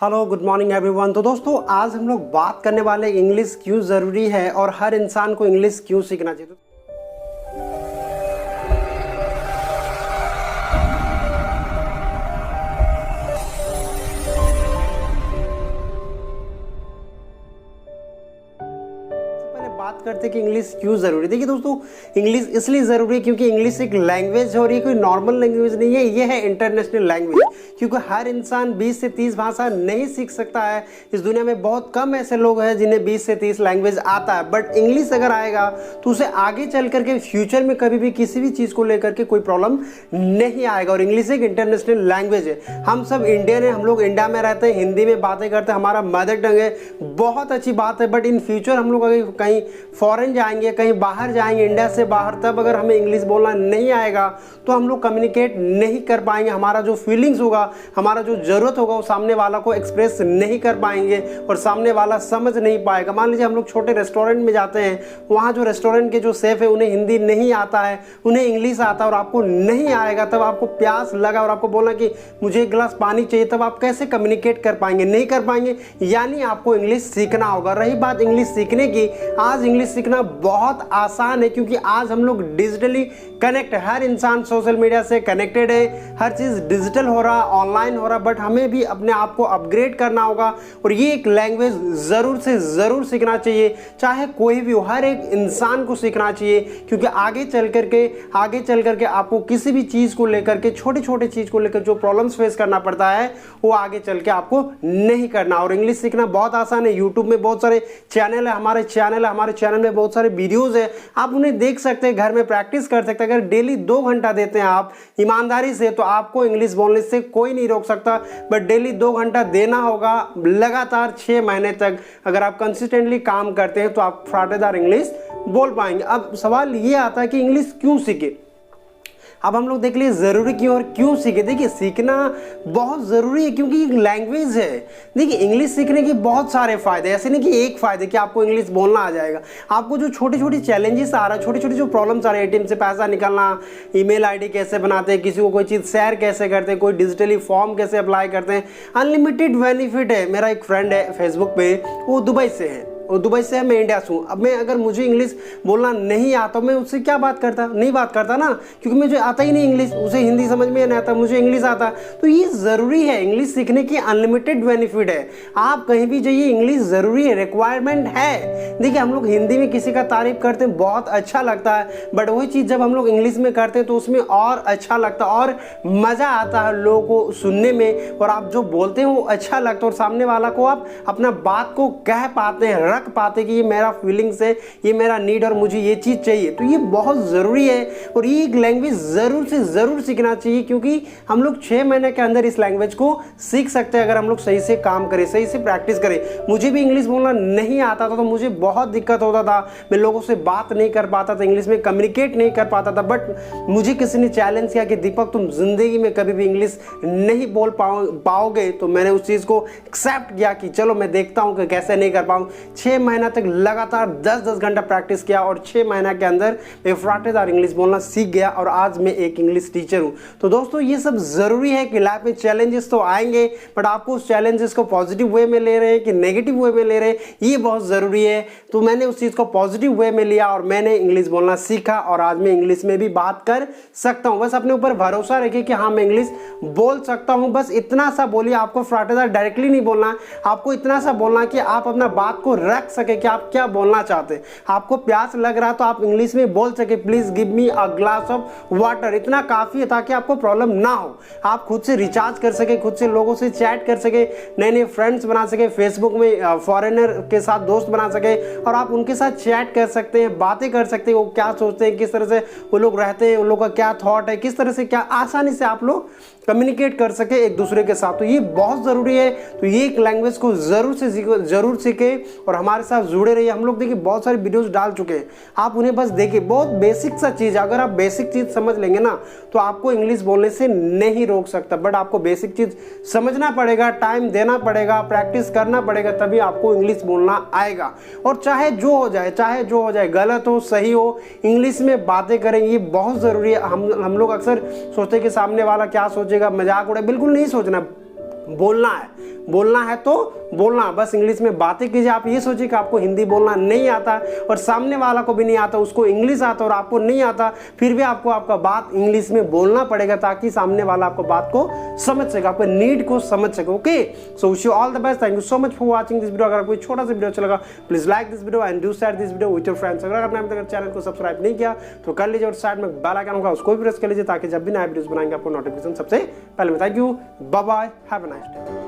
Hello good morning everyone. तो दोस्तों आज हम लोग बात करने वाले इंग्लिश क्यों ज़रूरी है और हर इंसान को इंग्लिश क्यों सीखना चाहिए। बात करते हैं कि इंग्लिश क्यों ज़रूरी है। देखिए दोस्तों, इंग्लिश इसलिए ज़रूरी है क्योंकि इंग्लिश एक लैंग्वेज है और ये कोई नॉर्मल लैंग्वेज नहीं है, ये है इंटरनेशनल लैंग्वेज। क्योंकि हर इंसान 20 से 30 भाषा नहीं सीख सकता है। इस दुनिया में बहुत कम ऐसे लोग हैं जिन्हें 20 से 30 लैंग्वेज आता है। बट इंग्लिश अगर आएगा तो उसे आगे चल करके फ्यूचर में कभी भी किसी भी चीज़ को लेकर के कोई प्रॉब्लम नहीं आएगा। और इंग्लिश एक इंटरनेशनल लैंग्वेज है। हम सब इंडियन हैं, हम लोग इंडिया में रहते हैं, हिंदी में बातें करते हैं, हमारा मदर टंग है, बहुत अच्छी बात है। बट इन फ्यूचर हम लोग अगर कहीं फॉरेन जाएंगे, कहीं बाहर जाएंगे, इंडिया से बाहर, तब अगर हमें इंग्लिश बोलना नहीं आएगा तो हम लोग कम्युनिकेट नहीं कर पाएंगे। हमारा जो फीलिंग्स होगा, हमारा जो ज़रूरत होगा, वो सामने वाला को एक्सप्रेस नहीं कर पाएंगे और सामने वाला समझ नहीं पाएगा। मान लीजिए हम लोग छोटे रेस्टोरेंट में जाते हैं, वहाँ जो रेस्टोरेंट के जो शेफ है उन्हें हिंदी नहीं आता है, उन्हें इंग्लिश आता है और आपको नहीं आएगा, तब आपको प्यास लगा और आपको बोला कि मुझे एक गिलास पानी चाहिए, तब आप कैसे कम्युनिकेट कर पाएंगे? नहीं कर पाएंगे। यानी आपको इंग्लिश सीखना होगा। रही बात इंग्लिश सीखने की, आज इंग्लिश सीखना बहुत आसान है क्योंकि आज हम लोग डिजिटली कनेक्ट है। हर इंसान सोशल मीडिया से कनेक्टेड है, हर चीज़ डिजिटल हो रहा, ऑनलाइन हो रहा। बट हमें भी अपने आप को अपग्रेड करना होगा और ये एक लैंग्वेज ज़रूर से ज़रूर सीखना चाहिए, चाहे कोई भी हो, हर एक इंसान को सीखना चाहिए। क्योंकि आगे चल करके आपको किसी भी चीज़ को लेकर के, छोटे छोटे चीज़ को लेकर जो प्रॉब्लम्स फेस करना पड़ता है, वो आगे चल के आपको नहीं करना। और इंग्लिश सीखना बहुत आसान है। यूट्यूब में बहुत सारे चैनल है, हमारे चैनल में बहुत सारे वीडियोज़ है, आप उन्हें देख सकते हैं, घर में प्रैक्टिस कर सकते हैं। अगर डेली 2 घंटा देते हैं आप ईमानदारी से, तो आपको इंग्लिश बोलने से कोई नहीं रोक सकता। बट डेली 2 घंटा देना होगा लगातार 6 महीने तक। अगर आप कंसिस्टेंटली काम करते हैं तो आप फाटेदार इंग्लिश बोल पाएंगे। अब सवाल ये आता है कि इंग्लिश क्यों सीखे। अब हम लोग देख लिए ज़रूरी क्यों और क्यों सीखे। देखिए, सीखना बहुत ज़रूरी है क्योंकि एक लैंग्वेज है। देखिए, इंग्लिश सीखने के बहुत सारे फ़ायदे, ऐसे नहीं कि एक फ़ायदे कि आपको इंग्लिश बोलना आ जाएगा। आपको जो छोटे छोटे चैलेंजेस आ रहा है, छोटी छोटी जो प्रॉब्लम्स आ रही है, एटीएम से पैसा निकालना, ईमेल आईडी कैसे बनाते हैं, किसी को कोई चीज़ शेयर कैसे करते हैं, कोई डिजिटली फॉर्म कैसे अप्लाई करते हैं, अनलिमिटेड बेनिफिट है। मेरा एक फ्रेंड है फेसबुक पे, वो दुबई से है, और दुबई से है, मैं इंडिया से हूँ। अब मैं अगर मुझे इंग्लिश बोलना नहीं आता, मैं उससे क्या बात करता? नहीं बात करता ना, क्योंकि मुझे आता ही नहीं इंग्लिश। उसे हिंदी समझ में नहीं आता, मुझे इंग्लिश आता। तो ये ज़रूरी है, इंग्लिश सीखने की अनलिमिटेड बेनिफिट है। आप कहीं भी जाइए, इंग्लिश ज़रूरी है, रिक्वायरमेंट है। देखिए, हम लोग हिंदी में किसी का तारीफ करते हैं, बहुत अच्छा लगता है, बट वही चीज़ जब हम लोग इंग्लिश में करते हैं तो उसमें और अच्छा लगता है और मज़ा आता है लोगों को सुनने में। और आप जो बोलते हैं वो अच्छा लगता है और सामने वाला को आप अपना बात को कह पाते हैं, रख पाते कि ये मेरा फीलिंग्स है, ये मेरा नीड और मुझे ये चीज़ चाहिए। तो ये बहुत ज़रूरी है और ये एक लैंग्वेज ज़रूर से ज़रूर सीखना चाहिए क्योंकि हम लोग 6 महीने के अंदर इस लैंग्वेज को सीख सकते हैं अगर हम लोग सही से काम करें, सही से प्रैक्टिस करें। मुझे भी इंग्लिश बोलना नहीं आता था तो मुझे बहुत दिक्कत होता था, मैं लोगों से बात नहीं कर पाता था, इंग्लिश में कम्युनिकेट नहीं कर पाता था। बट मुझे किसी ने चैलेंज किया कि दीपक, तुम जिंदगी में कभी भी इंग्लिश नहीं बोल पाओगे। तो मैंने उस चीज़ को एक्सेप्ट किया कि चलो मैं देखता हूँ कि कैसे नहीं कर पाऊँ। 6 महीना तक लगातार 10-10 घंटा प्रैक्टिस किया और 6 महीना के अंदर मैं फटाफट इंग्लिश बोलना सीख गया और आज मैं एक इंग्लिश टीचर हूँ। तो दोस्तों, ये सब ज़रूरी है कि लाइफ में चैलेंजेस तो आएंगे, बट आपको उस चैलेंजेस को पॉजिटिव वे में ले रहे हैं कि नेगेटिव वे में ले रहे हैं, ये बहुत ज़रूरी है। तो मैंने उस चीज़ को पॉजिटिव वे में लिया और मैंने इंग्लिश बोलना सीखा और आज मैं इंग्लिश में भी बात कर सकता हूँ। बस अपने ऊपर भरोसा रखिए कि हाँ, मैं इंग्लिश बोल सकता हूँ। बस इतना सा बोलिए, आपको फटाफट डायरेक्टली नहीं बोलना, आपको इतना सा बोलना कि आप अपना बात को रख सके कि आप क्या बोलना चाहते हैं। आपको प्यास लग रहा तो आप इंग्लिश में बोल सके, please give me a glass of water. इतना काफी है ताकि आपको प्रॉब्लम ना हो, आप खुद से रिचार्ज कर सके, खुद से लोगों से चैट कर सके, नए नए फ्रेंड्स बना सके, फेसबुक में फॉरेनर के साथ दोस्त बना सके और आप उनके साथ चैट कर सकते हैं, बातें कर सकते हैं, वो क्या सोचते हैं, किस तरह से वो लोग रहते हैं, उन लोगों का क्या थॉट है, किस तरह से क्या आसानी से आप लोग कम्युनिकेट कर सके एक दूसरे के साथ। तो ये बहुत ज़रूरी है। तो ये एक लैंग्वेज को ज़रूर सीखे और हमारे साथ जुड़े रहिए। हम लोग देखिए बहुत सारे वीडियोस डाल चुके हैं, आप उन्हें बस देखिए। बहुत बेसिक सा चीज़, अगर आप बेसिक चीज़ समझ लेंगे ना तो आपको इंग्लिश बोलने से नहीं रोक सकता। बट आपको बेसिक चीज़ समझना पड़ेगा, टाइम देना पड़ेगा, प्रैक्टिस करना पड़ेगा, तभी आपको इंग्लिश बोलना आएगा। और चाहे जो हो जाए, गलत हो सही हो, इंग्लिश में बातें करें, ये बहुत ज़रूरी है। हम लोग अक्सर सोचते हैं कि सामने वाला क्या सोचेगा, मजाक उड़े, बिल्कुल नहीं सोचना। बोलना है तो बोलना, बस इंग्लिश में बातें कीजिए। आप ये सोचिए कि आपको हिंदी बोलना नहीं आता और सामने वाला को भी नहीं आता, उसको इंग्लिश आता और आपको नहीं आता, फिर भी आपको आपका बात इंग्लिश में बोलना पड़ेगा ताकि सामने वाला आपको बात को समझ सके, आपके नीड को समझ सके। Okay, so wish you all the best. Thank you so much for watching this video. अगर कोई छोटा सा वीडियो अच्छा लगा please like this video and do share this video with your friends. अगर आपने अभी तक चैनल को सब्सक्राइब नहीं किया तो कर लीजिए और साइड में बेल आइकन होगा उसको भी प्रेस कर लीजिए ताकि जब भी नए वीडियोस बनाएंगे आपको नोटिफिकेशन सबसे पहले। Thank you, bye bye, have a nice day.